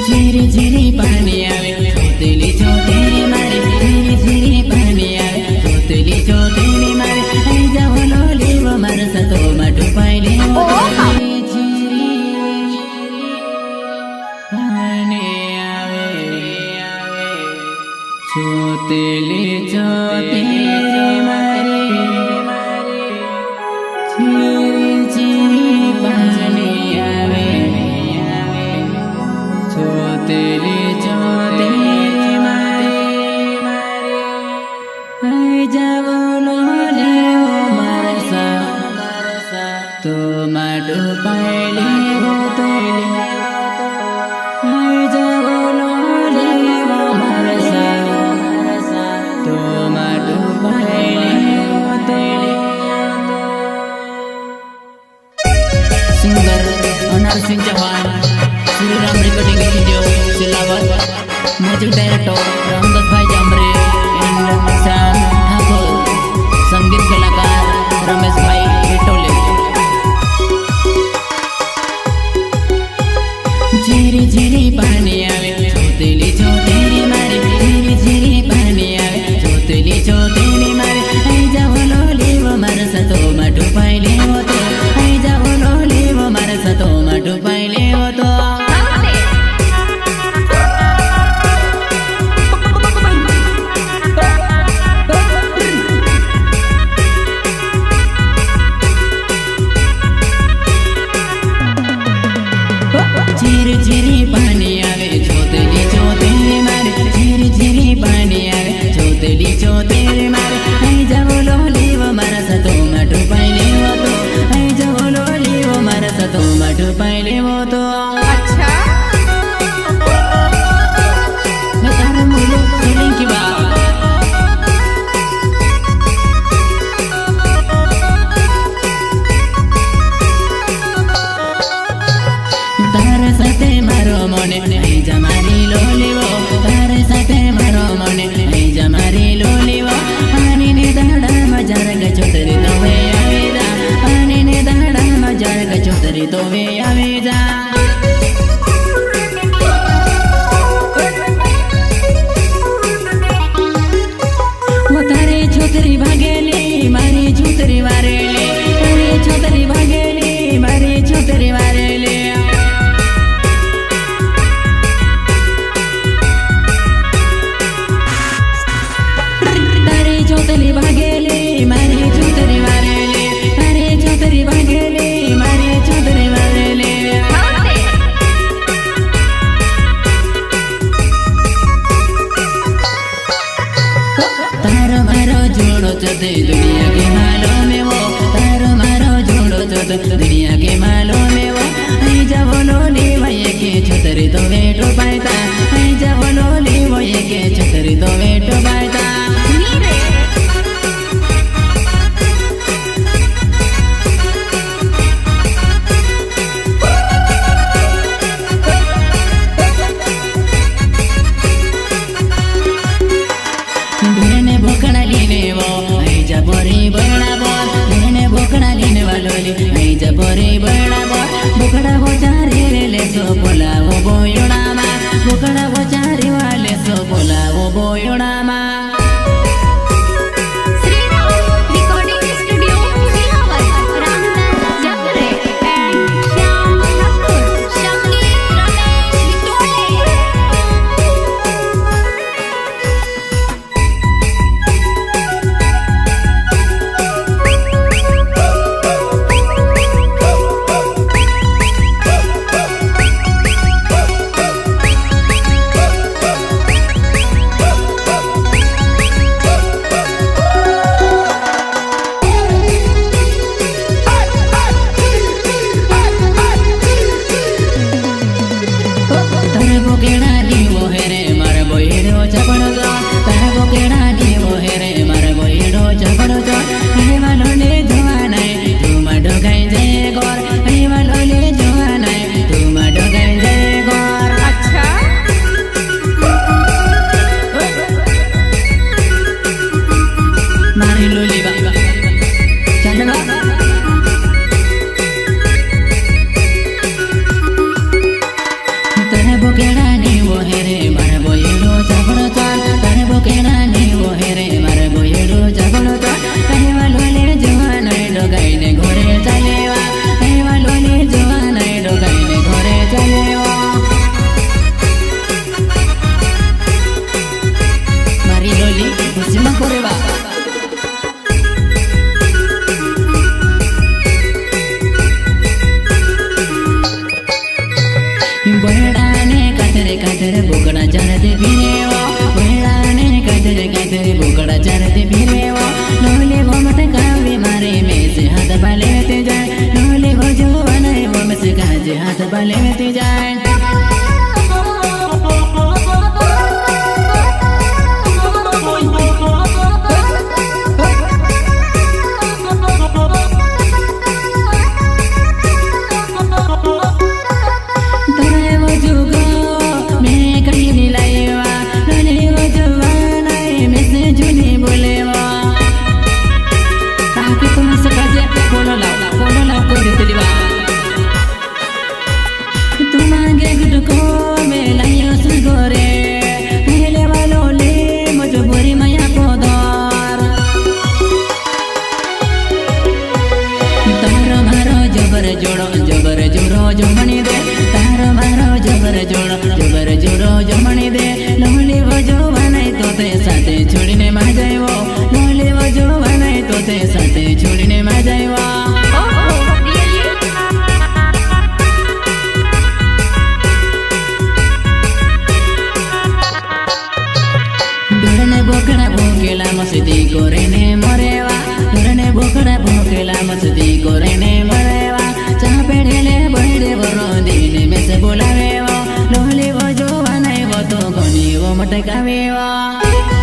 झिरी झिरी पानी आवे छोतेली छोतेली मारे झिरी झिरी पानी आवे छोतेली छोतेली मारे आई जावलो लेव मारस तो माटू पाइले पानी आवे छोतेली छोतेली मारे झिरी झिरी पानी आवे छोतेली छोतेली मारे आई जावलो लेव मारसा तो माटू पाइले आई जावलो लेव मारसा तो माटू पाइले singer Anar Singh Chauhan Shriram recording studio Silawat music director Ramdas भाई जामरे एंड श्याम ठाकुर संगीत कलाकार रमेश भाई विटोले झिरी झिरी पानी आवे छोतेली छोतेली मारे झिरी झिरी पानी आवे छोतेली छोतेली मारे आई जावलो लेव मारस तो माटू पाइले होतो आई जावलो लेव मारस तो माटू पाइले होतो झिरी झिरी पानी आवे छोतेली छोतेली मारे झिरी झिरी पानी आवे छोतेली छोतेली मारे आई जावलो लेव मारस तो माटू पाइले होतो आई जावलो लेव मारस तो माटू पाइले होतो अच्छा तारा मुलो फिलिंग की बात तारा साथे मारो मने आई जमारी लोलेवो तारा साथे मारो मने आई जमारी लोलेवो पानी ने दाड़ा मजार ग छोतरी तो वे आवेदा पानी ने दाड़ा मजार ग छोतरी तो वे आवेदा वो तारे छोतरी भागेली मारी छोतरी वारेली तारे छोतरी भागेली मारी छोतरी वारेली तारे छोतरी भागेली मारी छोतरी वारेली तारे छोतरी भागेली मारी छोतरी वारेली तारो मारो जोड़ो चोते दुनिया के मालो में वो तारो मारो जोड़ो चोते दुनिया के मालो में वो आई जावलो लेव के छोतरी तो वेटो पाइता आई जावलो लेव के छोतरी तो वेटो पाइता भेने भोकड़ा लीने वो आई जबरी बड़ा बोल भेने भोकड़ा लीने वालोली आई जबरी बड़ा बोल भोकड़ा हो जा रे ले सो बोला वो बहड़ाने कातरे बोकड़ा चरते फिरेवा बहड़ाने कातरे बोकड़ा चरते फिरेवा लोले वो मत कावे मारे में से हाथ बालेते जाए लोले वो जो बनाए वो में से काजे हाथ बालेते जाए जबर जोरो जमणी दे तार मारो जबर जोरो जमणी दे लोली वो जो बनाई तो ते साथे छोड़ीने मा जायो लोली वो जो बनाई तो ते साथे छोड़ीने मा जायो डरने बोकड़ा भोकेला मस्ती कोरेने मरेवा डरने बोकड़ा भोकेला मस्ती कोरेने मरेवा चापेड़ेले बड़े बरो दिन में से बोलावे वो लोली वो जो बनाए वो तो कोनी वो मटकावे वो